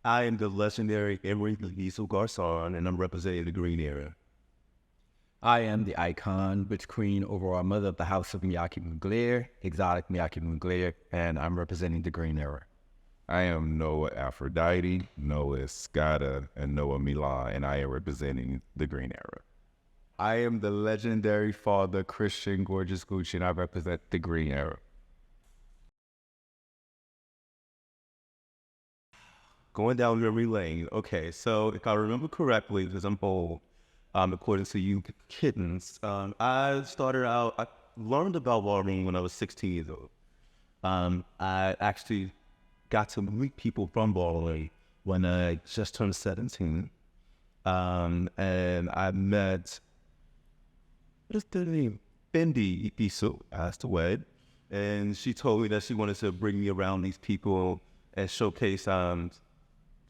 I am the legendary Emery Garcon, and I'm representing the green area. I am the icon, witch queen, overall mother of the house of Mugler, exotic Mugler, and I'm representing the green era. I am Noah Aphrodite, Noah Escada, and Noah MiLAN, and I am representing the green era. I am the legendary father, Christian Gorgeous Gucci, and I represent the green era. Going down memory lane. Okay, so if I remember correctly, because I'm old, according to you kittens, I learned about Ballroom when I was 16 years old. I actually got to meet people from Ballroom when I just turned 17. And I met, what's the name? Fendi Ipisu passed away. And she told me that she wanted to bring me around these people and showcase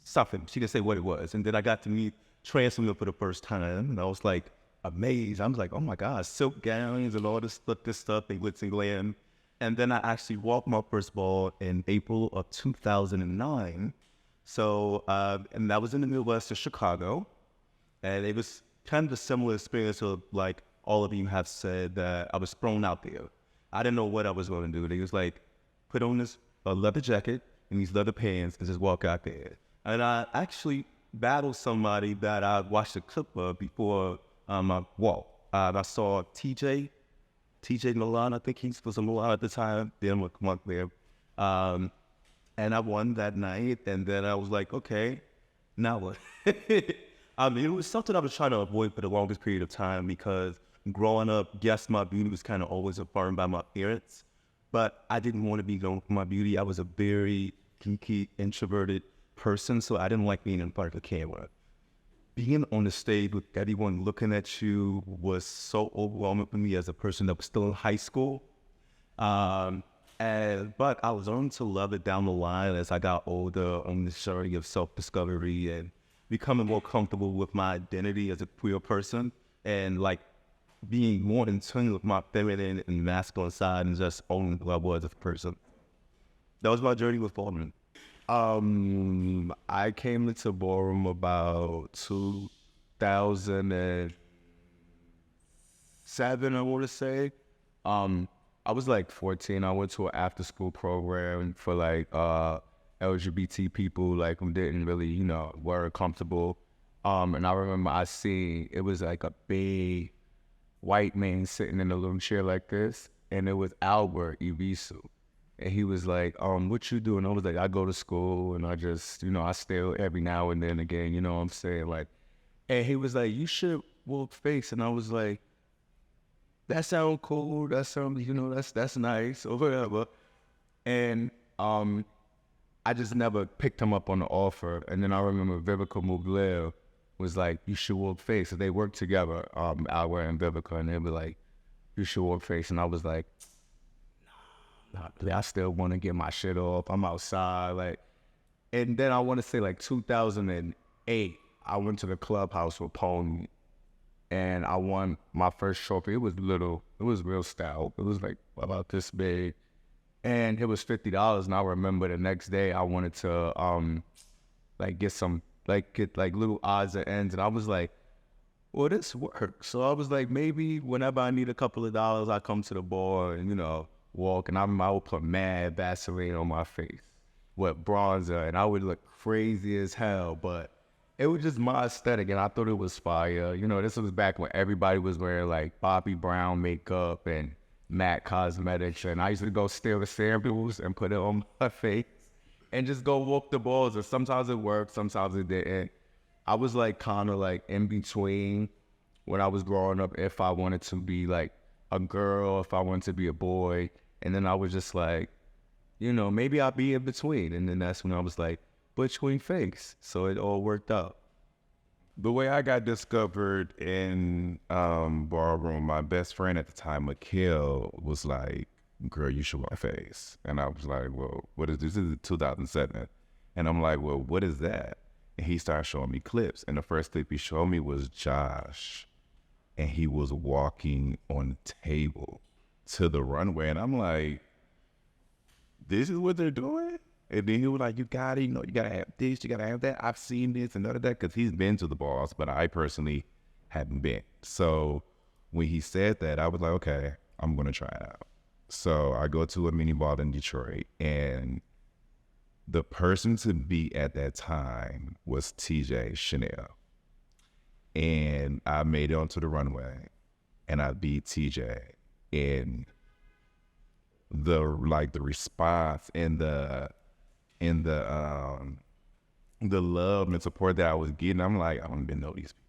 something. She didn't say what it was. And then I got to meet trans women for the first time, and I was like amazed. I was like, oh my God, silk gowns and all this stuff, they glitz and glam. And then I actually walked my first ball in April of 2009. So, and that was in the Midwest of Chicago. And it was kind of a similar experience of like all of you have said that I was thrown out there. I didn't know what I was going to do. They was like, put on this leather jacket and these leather pants and just walk out there. And I actually battled somebody that I watched a clip of before I walked. I saw TJ MiLAN, I think he was a MiLAN at the time, then with Monk there. And I won that night, and then I was like, okay, now what? I mean, it was something I was trying to avoid for the longest period of time because growing up, yes, my beauty was kind of always affirmed by my parents, but I didn't want to be known for my beauty. I was a very geeky, introverted person, so I didn't like being in front of the camera. Being on the stage with everyone looking at you was so overwhelming for me as a person that was still in high school. But I was learning to love it down the line as I got older on this journey of self-discovery and becoming more comfortable with my identity as a queer person and like being more in tune with my feminine and masculine side and just owning who I was as a person. That was my journey with Ballroom. I came into Ballroom about 2007, I want to say. I was like 14. I went to an after-school program for like LGBT people, like who didn't really, weren't comfortable. And I remember I seen it was like a big white man sitting in a little chair like this, and it was Albert Ivisu. And he was like, what you do? And I was like, I go to school and I just, I still every now and then again, you know what I'm saying? Like, and he was like, you should walk face. And I was like, that sounds cool. That sounds, that's nice or whatever. And I just never picked him up on the offer. And then I remember Vivica Mugler was like, you should walk face. So they worked together, Albert and Vivica, and they were like, you should walk face. And I was like, I still want to get my shit off. I'm outside, and then I want to say 2008, I went to the clubhouse with Pony, and I won my first trophy. It was little, it was real stout. It was like about this big, and it was $50. And I remember the next day I wanted to get little odds and ends, and I was like, well, this works. So I was like, maybe whenever I need a couple of dollars, I come to the bar and walk, and I would put mad Vaseline on my face with bronzer, and I would look crazy as hell, but it was just my aesthetic, and I thought it was fire. This was back when everybody was wearing like Bobby Brown makeup and MAC cosmetics, and I used to go steal the samples and put it on my face and just go walk the balls, or sometimes it worked, sometimes it didn't. I was kind of in between when I was growing up, if I wanted to be like a girl, if I wanted to be a boy. And then I was just like, maybe I'll be in between. And then that's when I was like, butch queen face. So it all worked out. The way I got discovered in Ballroom, my best friend at the time, Mikhail, was like, girl, you should walk face. And I was like, well, what is this? This is 2007. And I'm like, well, what is that? And he started showing me clips. And the first clip he showed me was Josh. And he was walking on the table to the runway. And I'm like, this is what they're doing? And then he was like, you got it, you know, you got to have this, you got to have that. I've seen this and none of that because he's been to the balls, but I personally hadn't been. So when he said that, I was like, okay, I'm going to try it out. So I go to a mini ball in Detroit, and the person to beat at that time was TJ Chanel. And I made it onto the runway, and I beat TJ. And the response and the love and support that I was getting, I'm like, I don't even know these people.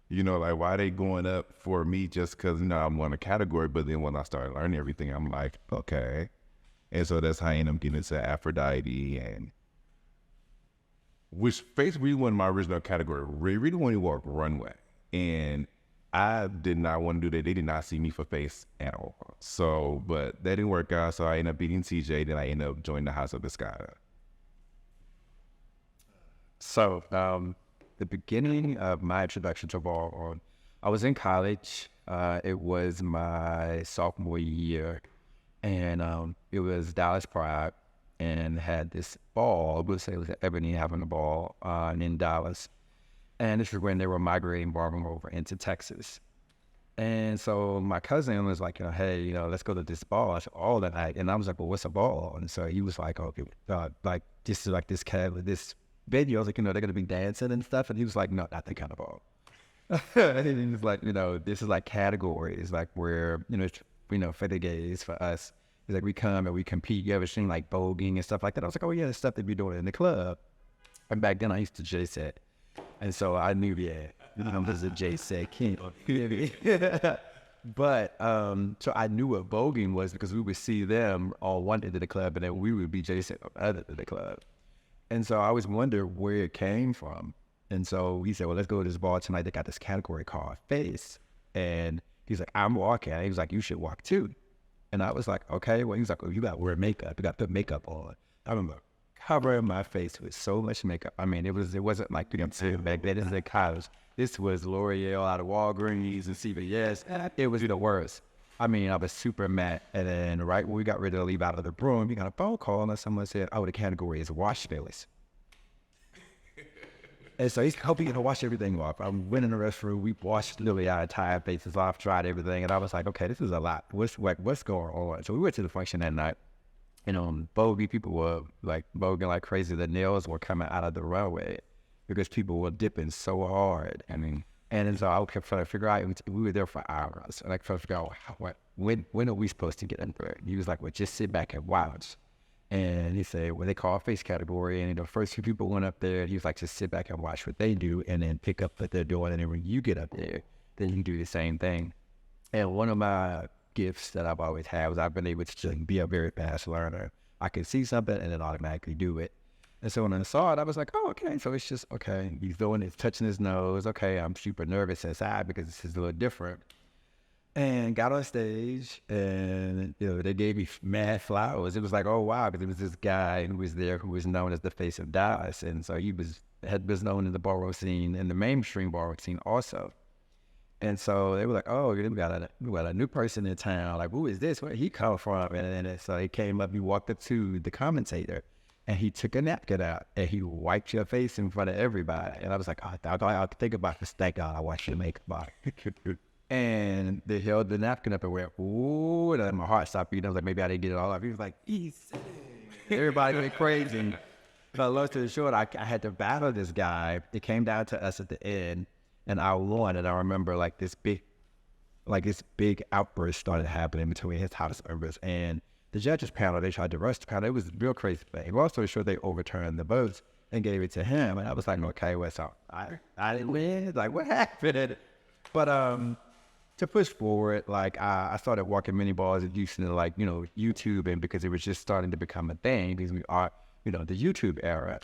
You know, like, why they going up for me just because, you know, I'm on a category? But then when I started learning everything, I'm like, okay. And so that's how I ended up getting into Aphrodite, and which face really wasn't my original category. Really wanted to walk runway. And I did not want to do that. They did not see me for face at all. So, but that didn't work out. So I ended up beating TJ. Then I ended up joining the House of Biscata. So, the beginning of my introduction to ballroom, I was in college. It was my sophomore year, and it was Dallas Pride, and had this ball. We'll say it was at Ebony having a ball in Dallas, and this is when they were migrating ballroom over into Texas. And so my cousin was like, hey, let's go to this ball. I said, all that night. And I was like, well, what's a ball? And so he was like, okay, like this is like this this video. I was like, they're going to be dancing and stuff. And he was like, no, not that kind of ball. And he was like, this is like categories, like where, it's, for the gays, for us. It's like we come and we compete. You ever seen like voguing and stuff like that? I was like, oh yeah, the stuff they be doing in the club. And back then I used to Jacen. And so I knew, I was a Jacen king. But so I knew what voguing was because we would see them on one end of the club and then we would be Jacen on the other end of the club. And so I always wondered where it came from. And so he said, well, let's go to this ball tonight. They got this category called face. And he's like, I'm walking. And he was like, you should walk too. And I was like, okay. Well, he was like, you got to wear makeup. You got to put makeup on. I remember covering my face with so much makeup. I mean, it wasn't like, back then in college. This was L'Oreal out of Walgreens and CVS. It was the worst. I mean, I was super mad. And then right when we got ready to leave out of the room, we got a phone call and someone said, oh, the category is wash failures. And so he's hoping to wash everything off. I went in the restroom. We washed literally our entire faces off, tried everything. And I was like, okay, this is a lot. What's going on? So we went to the function that night. Bogey people were like voguing like crazy. The nails were coming out of the runway because people were dipping so hard. And so I kept trying to figure out, we were there for hours. And I kept trying to figure out, when are we supposed to get in there? He was like, well, just sit back and watch. And he said, well, they call face category. And the first few people went up there, he was like, just sit back and watch what they do and then pick up what they're doing. And then when you get up there, then you do the same thing. And one of my gifts that I've always had was I've been able to be a very fast learner. I can see something and then automatically do it. And so when I saw it, I was like, oh, okay. So it's just, okay, he's doing it, touching his nose. Okay, I'm super nervous inside because this is a little different. And got on stage and, they gave me mad flowers. It was like, oh, wow, because it was this guy who was there who was known as the face of Dallas. And so he was known in the ballroom scene and the mainstream ballroom scene also. And so they were like, oh, we got a new person in town. Like, who is this? Where he come from? And so he came up, he walked up to the commentator and he took a napkin out and he wiped your face in front of everybody. And I was like, oh, I think about this. Thank God I watched your makeup off. And they held the napkin up and went, ooh, and then my heart stopped beating. I was like, maybe I didn't get it all off. He was like, easy. Everybody went crazy. But long story short, I had to battle this guy. It came down to us at the end, and I won. And I remember this big outburst started happening between his house members and the judges panel. They tried to rush the panel. It was a real crazy thing. Long story short, they overturned the votes and gave it to him. And I was like, okay, what's up? I didn't win. Like, what happened? But to push forward, I started walking mini balls at Houston, YouTube, and because it was just starting to become a thing, because we are, the YouTube era,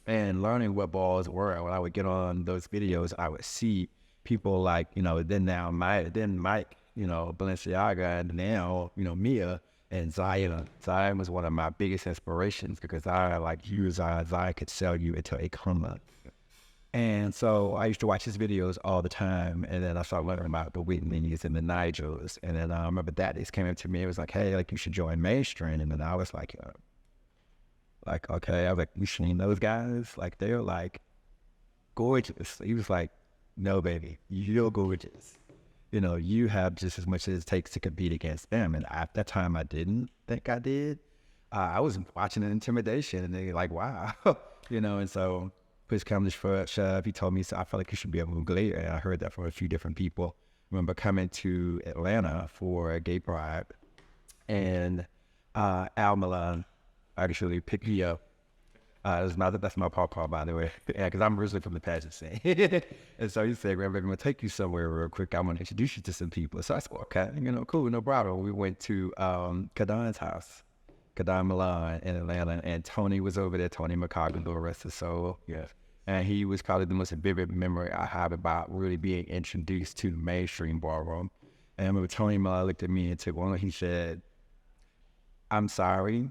and learning what balls were. When I would get on those videos, I would see people like, then Mike, Balenciaga, and now, Mia and Zion. Zion was one of my biggest inspirations because I used Zion. Zion could sell you into a coma. And so I used to watch his videos all the time. And then I started learning about the Whitneys and the Nigels. And then I remember that just came up to me. It was like, hey, you should join mainstream. And then I was like, Like, okay. I was like, you seen those guys? Like, they're like gorgeous. He was like, no, baby, you're gorgeous. You know, you have just as much as it takes to compete against them. And at that time, I didn't think I did. I was watching an intimidation, and they're like, wow, you know. And so, push comes to shove, he told me, so I felt like you should be a Mugler. And I heard that from a few different people. I remember coming to Atlanta for a gay pride, and MiLAN actually picked me up. That's my papa, by the way. Yeah, because I'm originally from the pageant scene. And so he said, "Grandbaby, I'm going to take you somewhere real quick. I'm going to introduce you to some people." So I said, okay, you know, cool, no problem. We went to Kadon's house, Kadon MiLAN in Atlanta, and Tony was over there, Tony McCoggin, the rest of soul. Yeah. And he was probably the most vivid memory I have about really being introduced to the mainstream ballroom. And I remember Tony MiLAN looked at me and took one, he said, "I'm sorry,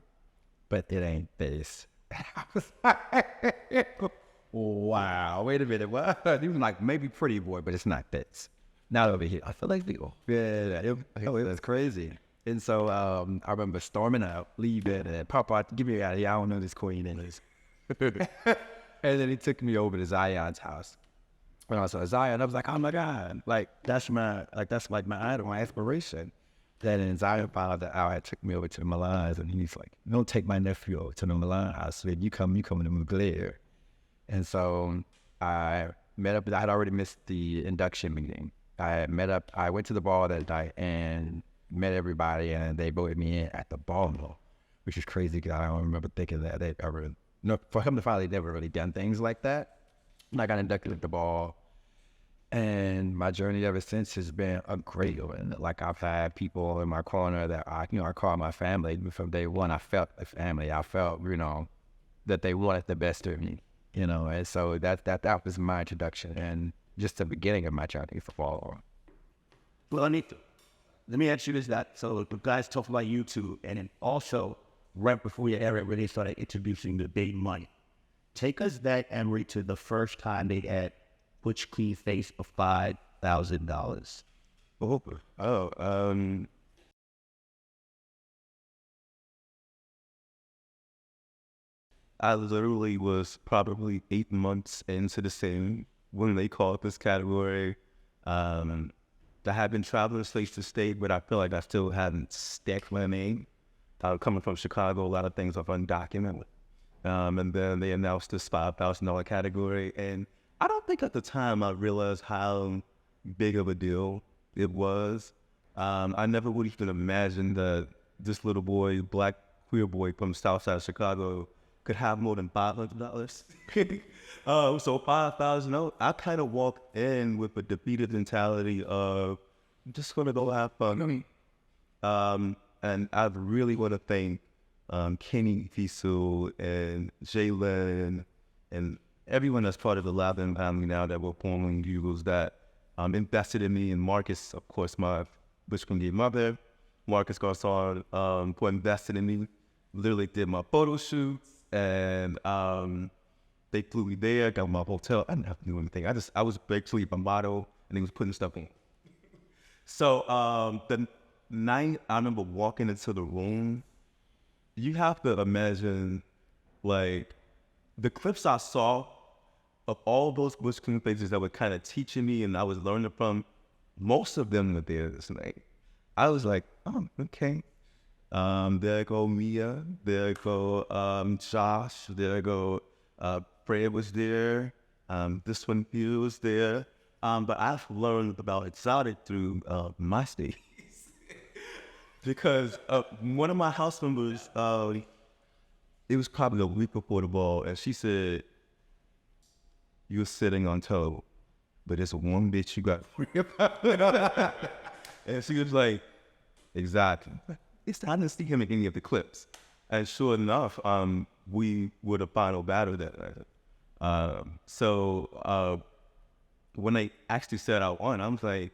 but it ain't this." I was like, wow, wait a minute, what? He was like, maybe pretty boy, but it's not this. Not over here. I feel like people. Yeah, it was crazy. And so I remember storming out, leaving, and Papa, give me out of here. I don't know this queen in this. And then he took me over to Zion's house. When I saw Zion, I was like, oh my God, that's my idol, my aspiration. Then in Zion found out, I took me over to MiLAN's, and he's like, don't take my nephew over to the MiLAN house. So you come to Mugler. And so I met up, I had already missed the induction meeting. I went to the ball that night and met everybody, and they voted me in at the ball, which is crazy because I don't remember thinking that they ever, for him to finally never really done things like that. And I got inducted at the ball. And my journey ever since has been a great one. Like, I've had people in my corner that I call my family. From day one, I felt a family. I felt, that they wanted the best of me, And so that was my introduction and just the beginning of my journey for ballroom. Well, Anita, let me ask you this: so the guys talk about YouTube, and then also right before your era, when they started introducing the big money. Take us back, Emery, to the first time they had Butch Clean Face of $5,000. I literally was probably 8 months into the scene when they called this category. I had been traveling state to state, but I feel like I still hadn't stacked my name. Coming from Chicago, a lot of things are undocumented. And then they announced this $5,000 category, and I don't think at the time I realized how big of a deal it was. I never would even imagine that this little boy, black queer boy from South Side of Chicago, could have more than $500. So $5,000, I kind of walked in with a defeated mentality of, I'm just gonna go have fun. And I really want to thank Kenny Fisu and Jacen and everyone that's part of the Lab family now that were formerly Bugles that invested in me, and Marcus, of course, my Butch Clean mother, Marcus Garcon, who invested in me, literally did my photo shoots, and they flew me there, got my hotel. I didn't have to do anything. I was basically a model, and he was putting stuff in. So the night I remember walking into the room, you have to imagine, like, the clips I saw of all those Butch Clean faces that were kind of teaching me and I was learning from, most of them were there this night. I was like, oh, okay. There go Mia, there go Josh, there go Fred was there, this one here was there. But I've learned about Exotic through MySpace. Because one of my house members, it was probably a week before the ball, and she said, "You're sitting on toe, but it's one bitch you got free about." And she was like, "Exactly." I didn't see him in any of the clips. And sure enough, we were the final battle that night. So when they actually said I won, I was like,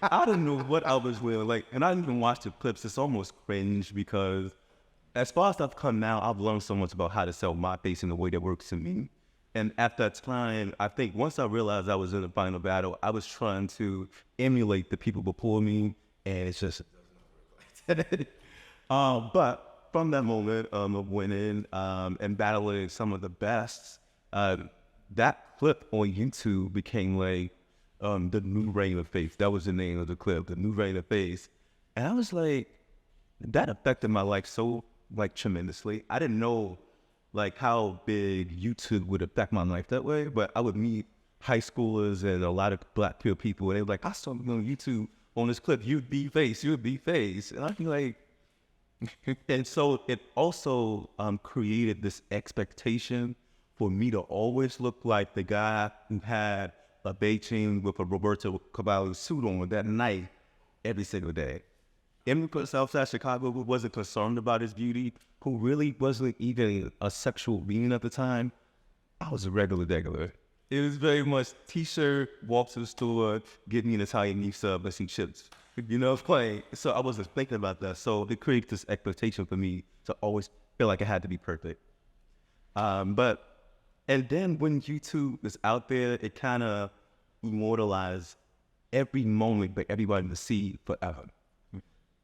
I didn't know what I was with. Like, and I didn't even watch the clips. It's almost cringe because as far as I've come now, I've learned so much about how to sell my face in the way that works to me. And at that time, I think once I realized I was in the final battle, I was trying to emulate the people before me, and it's just, it doesn't work like that. But from that moment of winning and battling some of the best, that clip on YouTube became like the new reign of faith. That was the name of the clip, the new reign of faith. And I was like, that affected my life so like tremendously. I didn't know like how big YouTube would affect my life that way, but I would meet high schoolers and a lot of Black queer people, and they were like, I saw you on YouTube on this clip, you'd be face. And I'd be like, and so it also created this expectation for me to always look like the guy who had a Beijing with a Roberto Cavalli suit on that night every single day. Emery from Southside Chicago, who wasn't concerned about his beauty, who really wasn't even a sexual being at the time, I was a regular. It was very much t-shirt, walk to the store, get me an Italian meat sub and some chips. You know, playing. So I wasn't thinking about that. So it created this expectation for me to always feel like I had to be perfect. And then when YouTube is out there, it kind of immortalized every moment for everybody to see forever.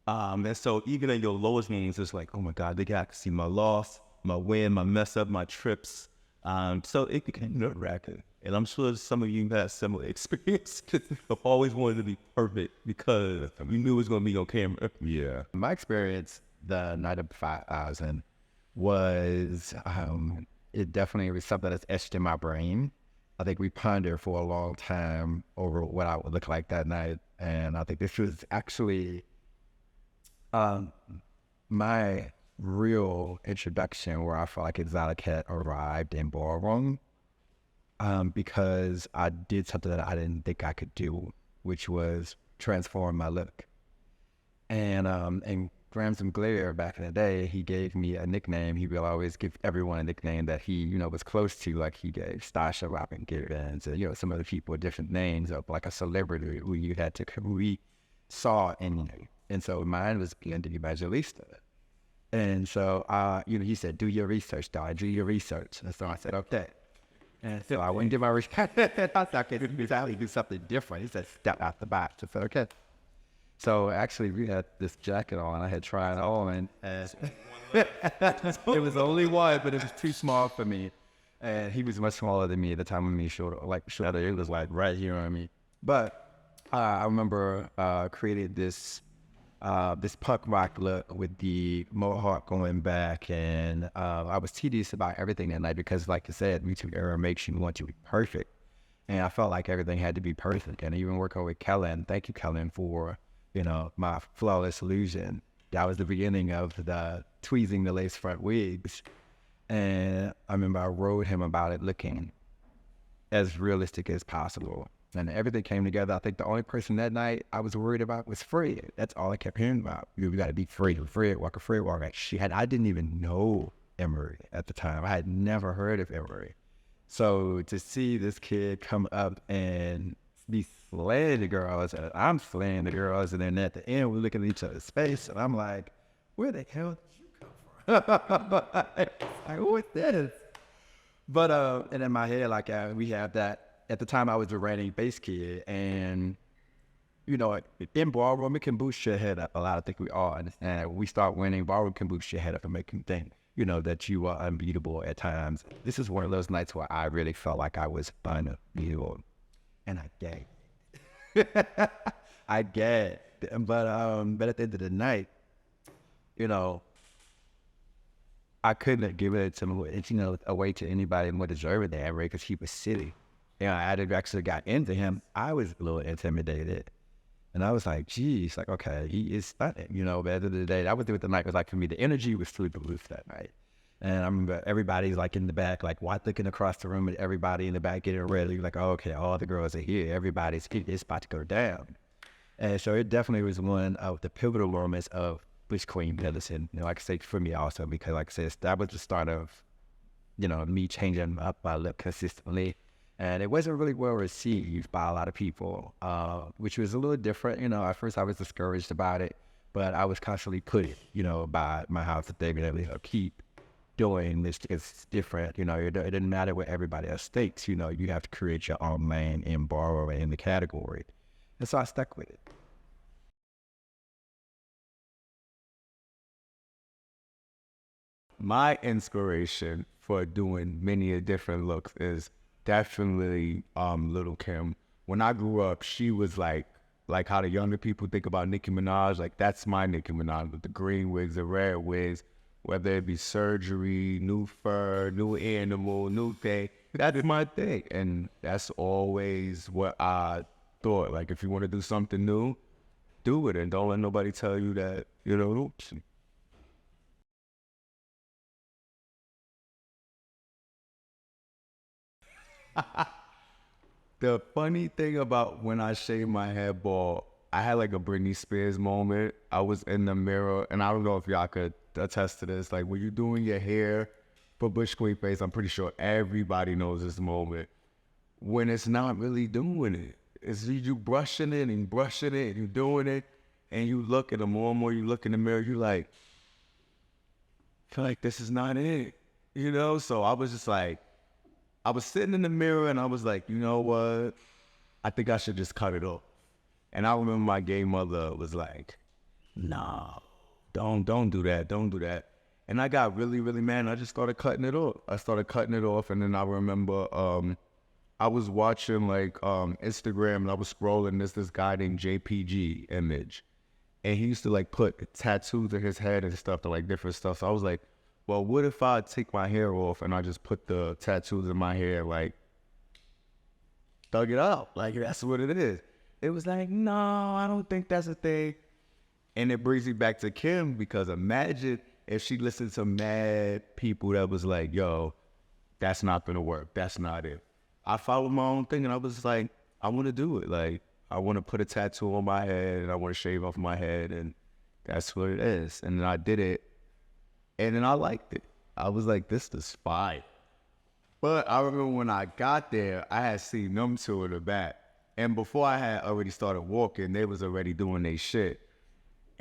And so even in your lowest moments, it's like, oh my God, they got to see my loss, my win, my mess up, my trips. So it became nerve-wracking. And I'm sure some of you had similar experience of always wanting to be perfect because you knew it was going to be on camera. Yeah. My experience the night of 5,000 was, it definitely was something that's etched in my brain. I think we pondered for a long time over what I would look like that night. And I think this was actually my real introduction where I felt like Exotic had arrived in Ballroom, because I did something that I didn't think I could do, which was transform my look. And Grams and Glare back in the day, he gave me a nickname. He will always give everyone a nickname that he, was close to. Like he gave Stasha Robin Gibbons and, some other people different names of like a celebrity who we saw in you. And so mine was Andy Evangelista. And so, he said, do your research, dog. Do your research. And so I said, okay. And so I went and did my research. I thought I could do something different. He said, step out the box. I said, okay. So actually, we had this jacket on. I had tried it on. And it was only one, but it was too small for me. And he was much smaller than me at the time when me shoulder. It was like right here on me. But I remember created this punk rock look with the mohawk going back, and I was tedious about everything that night because, like I said, YouTube era makes you want to be perfect, and I felt like everything had to be perfect. And even working with Kellen, thank you, Kellen, for my flawless illusion. That was the beginning of the tweezing the lace front wigs, and I remember I wrote him about it looking as realistic as possible. And everything came together. I think the only person that night I was worried about was Fred. That's all I kept hearing about. You got to be Fred, Walker. I didn't even know Emery at the time. I had never heard of Emery. So to see this kid come up and be slaying the girls, and I'm slaying the girls, and then at the end we're looking at each other's face, and I'm like, where the hell did you come from? Like, what's this? But and in my head, we have that. At the time, I was a reigning bass kid, and in Ballroom, it can boost your head up a lot. I think we all understand. When we start winning, Ballroom can boost your head up and make you think, that you are unbeatable at times. This is one of those nights where I really felt like I was unbeatable, and I gagged. I gagged, but at the end of the night, I couldn't give it to away to anybody more deserving than Emery because he was silly. I had actually got into him. I was a little intimidated. And I was like, geez, okay, he is stunning. But at the end of the day, that was what the night was like for me. The energy was through the roof that night. And I remember everybody's in the back, looking across the room at everybody in the back getting ready. Like, oh, okay, all the girls are here. It's about to go down. And so it definitely was one of the pivotal moments of Bush Queen medicine. Like I say, for me also, because like I said, that was the start of, me changing up my look consistently. And it wasn't really well received by a lot of people, which was a little different. At first I was discouraged about it, but I was constantly put by my house that they would keep doing this. It's different. It didn't matter what everybody else thinks. You have to create your own lane and borrow in the category. And so I stuck with it. my inspiration for doing many different looks is definitely Little Kim. When I grew up, she was like how the younger people think about Nicki Minaj. Like that's my Nicki Minaj with the green wigs, the red wigs, whether it be surgery, new fur, new animal, new thing. That's my thing, and that's always what I thought. Like if you want to do something new, do it, and don't let nobody tell you that oops. The funny thing about when I shaved my head bald, I had like a Britney Spears moment. I was in the mirror, and I don't know if y'all could attest to this. Like when you're doing your hair for Bush Queen face, I'm pretty sure everybody knows this moment when it's not really doing it. It's you brushing it and brushing it, and you're doing it, and you look at the more and more you look in the mirror, you like, feel like this is not it, So I was just like, I was sitting in the mirror and I was like, you know what? I think I should just cut it off. And I remember my gay mother was like, nah, don't do that. Don't do that. And I got really, really mad and I just started cutting it off. And then I remember I was watching like Instagram and I was scrolling this guy named JPG Image. And he used to like put tattoos in his head and stuff to like different stuff. So I was like, well, what if I take my hair off and I just put the tattoos in my hair, like, thug it out? Like, that's what it is. It was like, no, I don't think that's a thing. And it brings me back to Kim, because imagine if she listened to mad people that was like, yo, that's not going to work. That's not it. I followed my own thing and I was like, I want to do it. Like, I want to put a tattoo on my head and I want to shave off my head, and that's what it is. And then I did it. And then I liked it. I was like, this is fire. But I remember when I got there, I had seen them two in the back. And before I had already started walking, they was already doing their shit.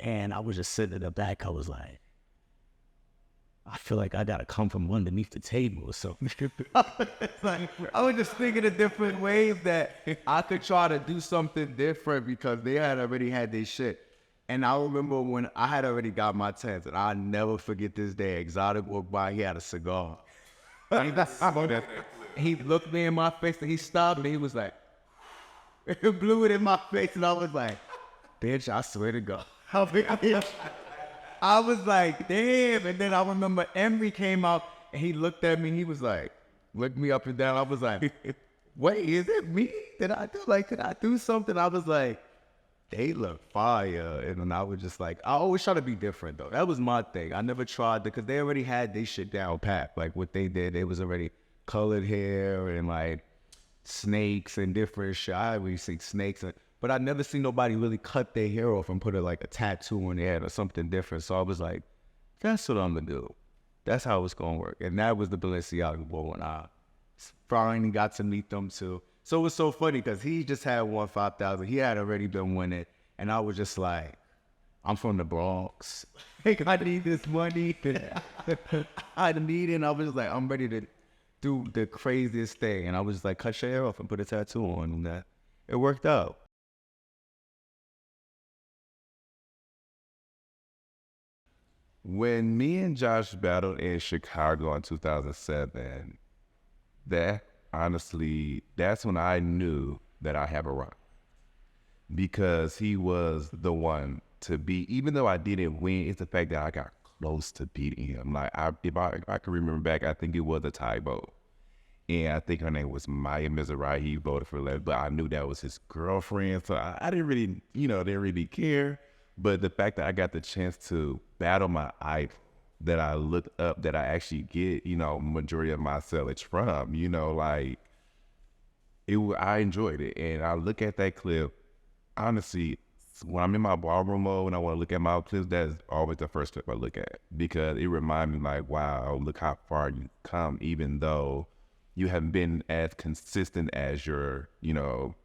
And I was just sitting in the back. I was like, I feel like I got to come from underneath the table or something. I was just thinking of different ways that I could try to do something different because they had already had their shit. And I remember when I had already got my tens, and I'll never forget this day. Exotic walked by, he had a cigar. He looked me in my face and he stopped and he was like, he blew it in my face and I was like, bitch, I swear to God. I was like, damn. And then I remember Emery came out and he looked at me and he was like, looked me up and down. I was like, wait, is it me? Did I do something? I was like, they look fire. And then I was just like, I always try to be different though. That was my thing. I never tried because they already had their shit down pat. Like what they did, they was already colored hair and like snakes and different shit. I already see snakes, but I never seen nobody really cut their hair off and put a, like a tattoo on their head or something different. So I was like, that's what I'm gonna do. That's how it's gonna work. And that was the Balenciaga ball when I finally got to meet them too. So it was so funny because he just had won 5,000. He had already been winning. And I was just like, I'm from the Bronx. I need this money. I need it. And I was just like, I'm ready to do the craziest thing. And I was just like, cut your hair off and put a tattoo on. And that it worked out. When me and Josh battled in Chicago in 2007, that's when I knew that I have a run. Because he was the one to beat, even though I didn't win, it's the fact that I got close to beating him. Like, if I can remember back, I think it was a tie vote. And I think her name was Maya Miserai. He voted for that, but I knew that was his girlfriend. So I didn't really, didn't really care. But the fact that I got the chance to battle my idol that I looked up, that I actually get, majority of my sellage from, I enjoyed it. And I look at that clip, honestly, when I'm in my ballroom mode and I want to look at my clips, that's always the first clip I look at, because it reminds me like, wow, look how far you come, even though you haven't been as consistent as your,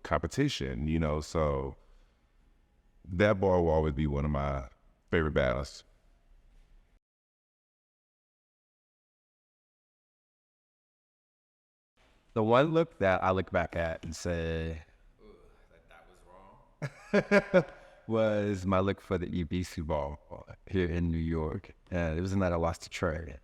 competition, so that bar will always be one of my favorite battles. The one look that I look back at and say, that was wrong, was my look for the EBC ball here in New York. And it was the night I lost to Trey.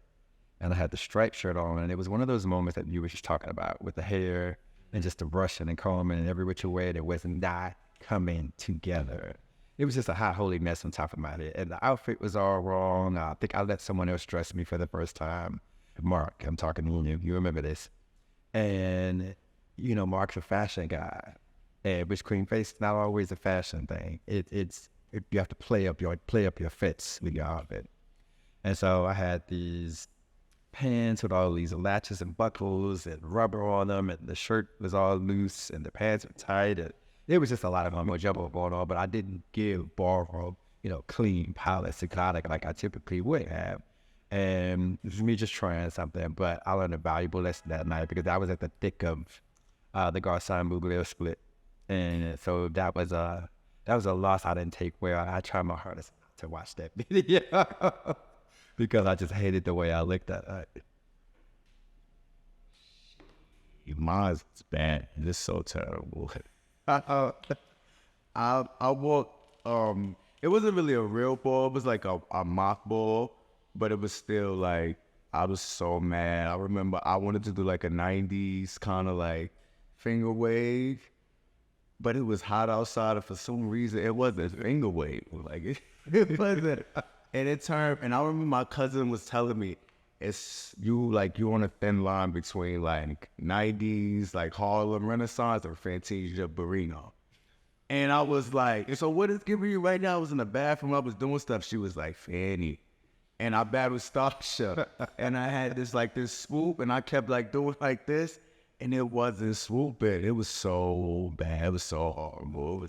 and I had the striped shirt on, and it was one of those moments that you were just talking about with the hair and just the brushing and combing and every which way that was not coming together. It was just a hot holy mess on top of my head, and the outfit was all wrong. I think I let someone else dress me for the first time. Mark, I'm talking to you. You remember this? And you know, Mark's a fashion guy, and which cream face not always a fashion thing. You have to play up your fits with your outfit. And so I had these pants with all these latches and buckles and rubber on them, and the shirt was all loose and the pants were tight. And it was just a lot of mumbo jumbo going on, but I didn't give Ballroom, clean, polished, exotic like I typically would have. And it was me just trying something, but I learned a valuable lesson that night because I was at the thick of the Garcon Mugler split. And so that was a loss I didn't take well. I tried my hardest to watch that video because I just hated the way I looked that night. Mine's bad. It's so terrible. I walked, it wasn't really a real ball. It was like a mock ball, but it was still like, I was so mad. I remember I wanted to do like a 90s kind of like finger wave, but it was hot outside, and for some reason it wasn't a finger wave. Like it wasn't. And it turned, and I remember my cousin was telling me, you on a thin line between like 90s, like Harlem Renaissance or Fantasia Barrino. And I was like, so what is giving you right now? I was in the bathroom, I was doing stuff. She was like, Fanny. And I battled Starsha. And I had this swoop, and I kept like doing like this, and it wasn't swooping. It was so bad. It was so horrible.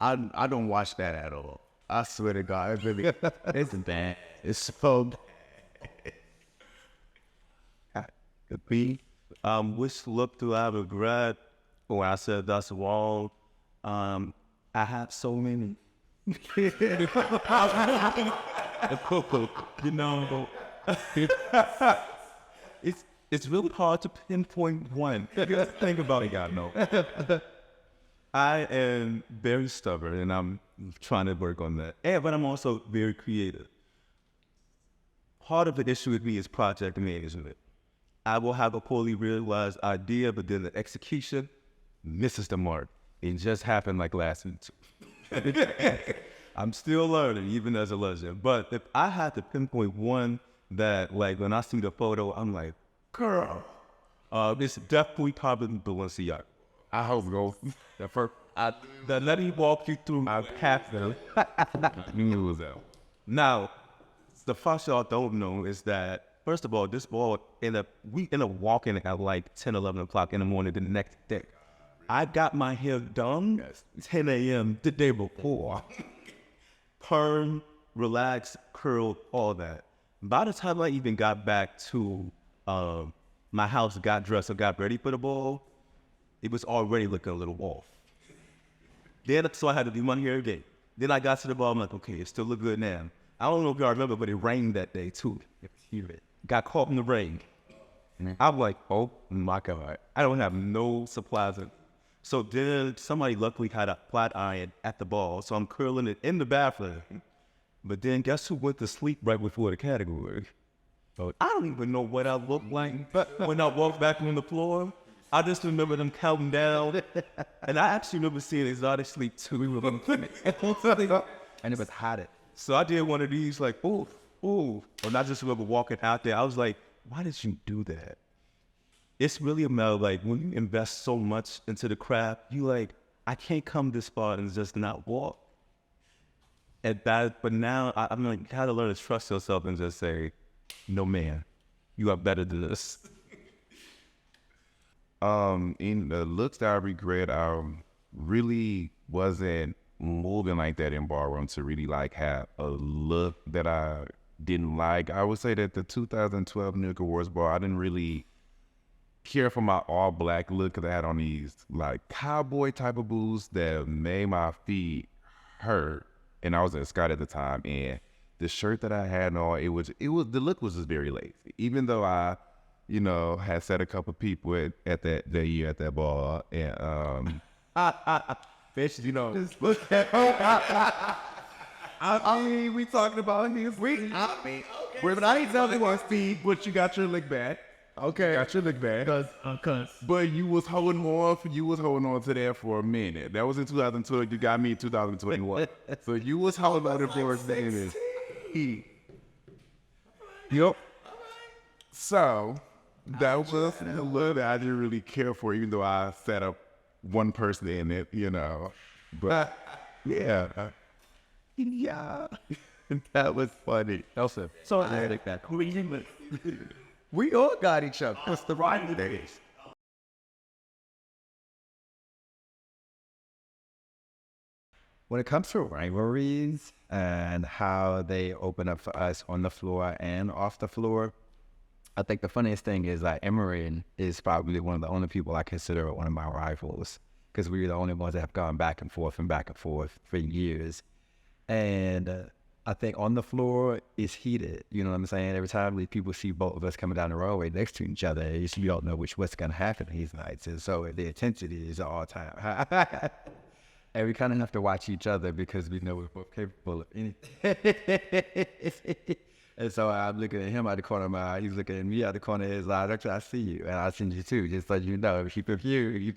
I don't watch that at all. I swear to God, it's bad. It's so bad. Which look do I regret when I said that's wrong? I have so many. It's really hard to pinpoint one. Think about it, God, no. I am very stubborn, and I'm trying to work on that. But I'm also very creative. Part of the issue with me is project management. I will have a poorly realized idea, but then the execution misses the mark. It just happened like last week. I'm still learning, even as a legend. But if I had to pinpoint one that, like, when I see the photo, I'm like, girl, it's definitely probably Balenciaga. I hope so. Let me walk you through my path there. You knew it was out. Now, the first y'all don't know is that, first of all, this ball, we end up walking at like 10, 11 o'clock in the morning the next day. I got my hair done 10 a.m. the day before. Perm, relax, curl, all that. By the time I even got back to my house, got dressed and got ready for the ball, it was already looking a little off. So I had to do my hair again. Then I got to the ball, I'm like, okay, it still look good now. I don't know if y'all remember, but it rained that day too. Got caught in the rain. I'm like, oh my God, I don't have no supplies. So then somebody luckily had a flat iron at the ball, so I'm curling it in the bathroom. But then guess who went to sleep right before the category? I don't even know what I looked like, but when I walked back on the floor, I just remember them counting down. And I actually remember seeing Exotic Sleep too. And it was hot. So I did one of these like, ooh. And I just remember walking out there. I was like, why did you do that? It's really a matter of like, when you invest so much into the craft, you like, I can't come this far and just not walk. But now I'm like, you gotta learn to trust yourself and just say, no man, you are better than this. In the looks that I regret, I really wasn't moving like that in Ballroom to really like have a look that I didn't like. I would say that the 2012 New York Awards Ball, I didn't really care for my all black look because I had on these like cowboy type of boots that made my feet hurt. And I was in Scott at the time, and the shirt that I had on, the look was just very lazy. Even though I, had set a couple people at that year at that ball, and Bitch, I mean, we talking about his. But I ain't telling you Steve, but you got your lick back. Okay. Got your lick back. Cause But you was holding on to that for a minute. That was in 2012. You got me in 2021. So you was holding on to for a minute. Yep. So that was a little that I didn't really care for, even though I set up one person in it, you know. But yeah, yeah, that was funny. Elsa. so I like that. We all got each other. It's the rivalry. When it comes to rivalries and how they open up for us on the floor and off the floor, I think the funniest thing is that Emery is probably one of the only people I consider one of my rivals, because we're the only ones that have gone back and forth for years. And I think on the floor it's heated. You know what I'm saying? Every time people see both of us coming down the roadway next to each other, you don't know what's going to happen these nights. And so the intensity is all time high. And we kind of have to watch each other because we know we're both capable of anything. And so I'm looking at him out the corner of my eye. He's looking at me out the corner of his eye. Doctor, I see you. And I see you too, just so you know. Keep it you.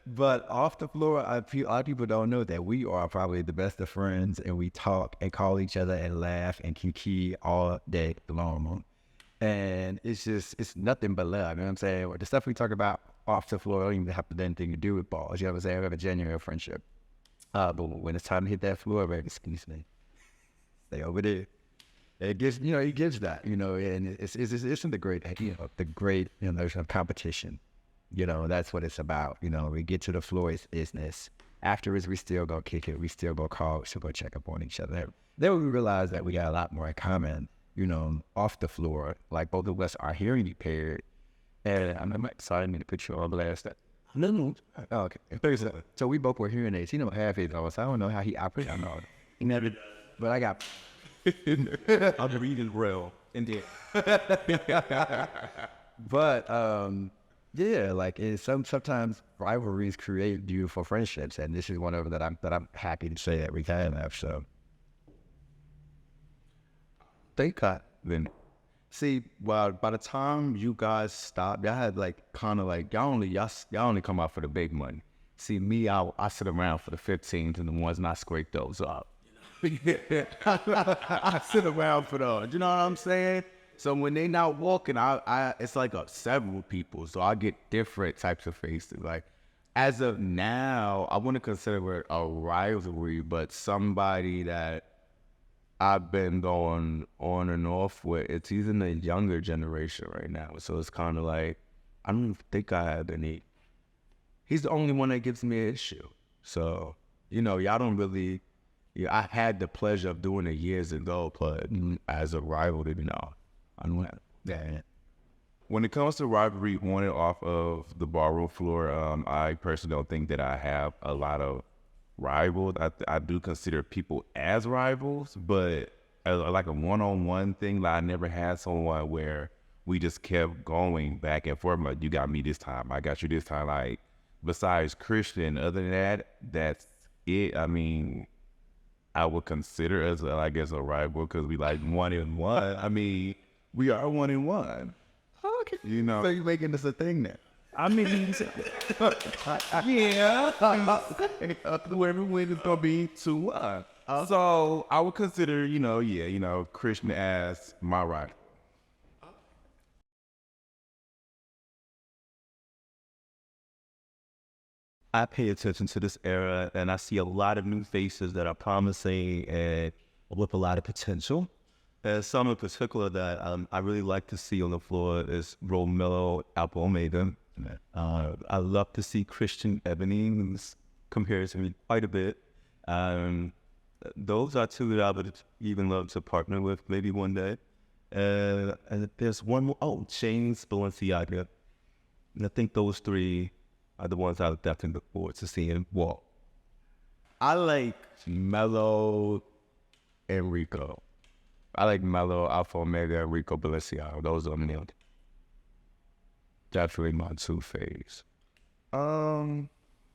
But off the floor, a lot of people don't know that we are probably the best of friends, and we talk and call each other and laugh and kiki all day long. And it's nothing but love. You know what I'm saying? The stuff we talk about off the floor don't even have anything to do with balls. You know what I'm saying? We have a genuine friendship. But when it's time to hit that floor, baby, excuse me, stay over there. It gives that, and it's in the great, competition. That's what it's about. We get to the floor, it's business. Afterwards, we still go kick it. We still go call, we still go check up on each other. Then we realize that we got a lot more in common, off the floor. Like both of us are hearing impaired. And I'm excited to put you on blast. No. Oh, okay. So we both were hearing aids. He don't have it, so I don't know how he operates. I know. He never does. But I got... I'm reading Braille. Indeed. But yeah, like sometimes rivalries create beautiful friendships, and this is one of them that I'm happy to say that we can have. So They got then. See, well, by the time you guys stopped, y'all had y'all only come out for the big money. See, me, I sit around for the 15s and the ones not scrape those up. I sit around for those. You know what I'm saying? So when they not walking, it's like several people. So I get different types of faces. Like as of now, I wouldn't consider it a rivalry, but somebody that I've been going on and off with. He's in the younger generation right now. So it's kind of like, I don't think I have any. He's the only one that gives me an issue. So, y'all don't really, I had the pleasure of doing it years ago, but as a rival, I don't have that. When it comes to rivalry on and off of the ballroom floor, I personally don't think that I have a lot of rivals. I do consider people as rivals, but like a one-on-one thing, like I never had someone where we just kept going back and forth. Like, you got me this time, I got you this time. Like, besides Christian, other than that, that's it. I mean, I would consider us, I guess, a rival because we like 1-1. I mean, we are 1-1. okay, So you're making this a thing now. I mean, yeah. Whoever wins is gonna be 2-1. So I would consider, Christian as my rival. I pay attention to this era, and I see a lot of new faces that are promising and with a lot of potential. And some in particular that I really like to see on the floor is Romelo Alpomeda. I love to see Christian Ebony, who's compared to me quite a bit. Those are two that I would even love to partner with maybe one day. And there's one more, James Balenciaga. And I think those three are the ones I would definitely look forward to seeing walk. I like Melo and Rico. I like Melo, Alpha Omega, and Rico Balenciaga. Those are me. Definitely my two faves.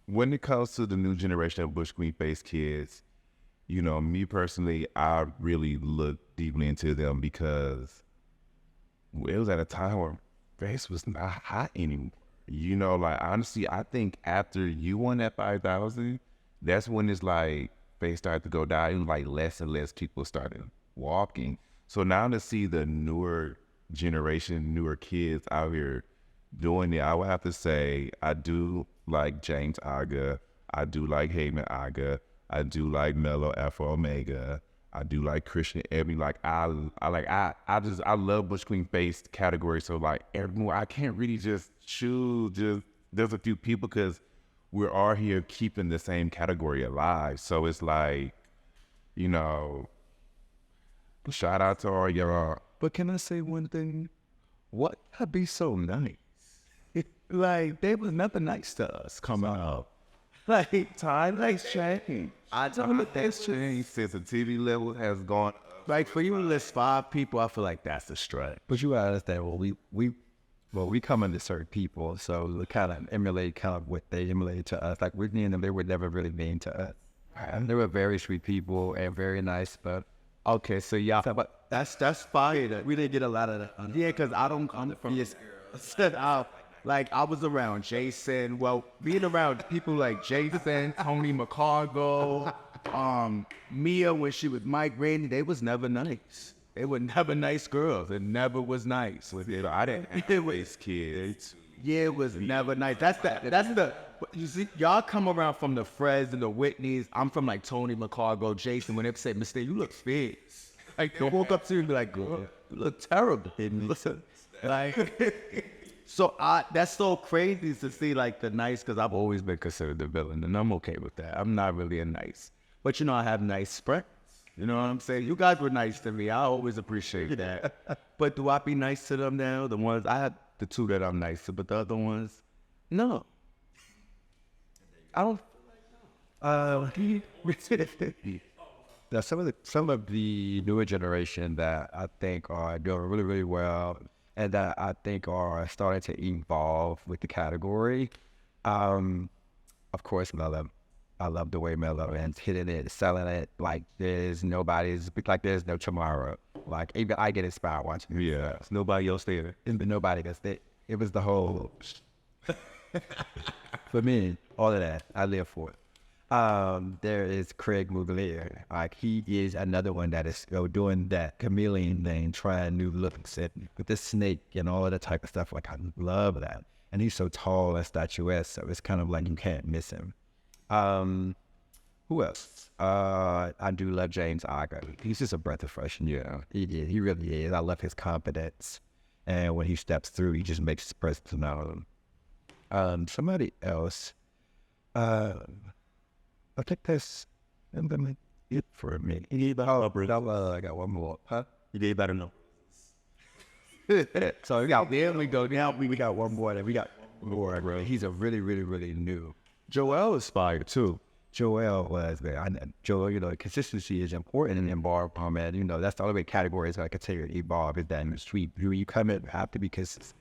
When it comes to the new generation of Bush Queen face kids, you know, me personally, I really looked deeply into them because it was at a time where bass was not hot anymore. You know, like honestly, I think after you won that 5,000, that's when it's like bass started to go down. And like less and less people started walking. So now to see the newer generation, newer kids out here doing it, I would have to say I do like James Aga, I do like Heyman Aga, I do like Mello Afro Omega, I do like Christian Ebony. Like I love Bush Queen bass category. So like everyone, I can't really just choose. Just there's a few people because we're all here keeping the same category alive. So it's like, you know, shout out to all y'all. But can I say one thing? What could be so nice? Like, they was never nice to us coming up. Like, time has changed. I think that's changed. Sensitivity level has gone up. Like, for you to list 5 people, I feel like that's a stretch. But you gotta understand, we come into certain people, so we kind of emulate kind of what they emulated to us. Like Whitney and them, they were never really mean to us. And they were very sweet people and very nice, but Okay, so y'all, but that's fire. we didn't get a lot of that. Yeah, because I don't come from this era. Like, I was around Jacen. Well, being around people like Jacen, Tony McCargo, Mia when she was Mike Randy, they was never nice. They were never nice girls. It never was nice. You know, I didn't have bass kids. Yeah, it was never nice. That's the, you see, y'all come around from the Freds and the Whitneys. I'm from like Tony McCargo, Jacen. When they say, "Mister, you look fierce." Like, they walk up to you and be like, "Girl, you look terrible." Listen, like, so that's so crazy to see like the nice, because I've always been considered the villain, and I'm okay with that. I'm not really a nice, but you know, I have nice friends. You know what I'm saying? You guys were nice to me. I always appreciate that. But do I be nice to them now? The ones I had, the 2 that I'm nice to, but the other ones, no. I don't. Now, some of the newer generation that I think are doing really, really well, and that I think are starting to evolve with the category. Of course, Mello. I love the way Mello is hitting it, selling it like there's no tomorrow. Like even I get inspired watching. Yeah. There's nobody else there. There's been nobody that's there. It was the whole. For me, all of that, I live for it. There is Craig Mugler. Like he is another one that is doing that chameleon thing, trying new looks and with the snake and all of that type of stuff. Like I love that. And he's so tall and statuesque, so it's kind of like you can't miss him. Who else? I do love James Aga. He's just a breath of fresh air. Yeah. He really is. I love his confidence. And when he steps through, he just makes his presence known. Somebody else, I think that's it for me. You gave out numbers. I got one more. Huh? You gave out a number. So we got, there we go. Now we got one more. We got more, bro. He's a really, really, really new. Joel is fire too. Joel was there. Joel, you know, consistency is important in Ballroom, and you know that's the only way categories are continue to evolve is that in the street. You come in have to be consistent.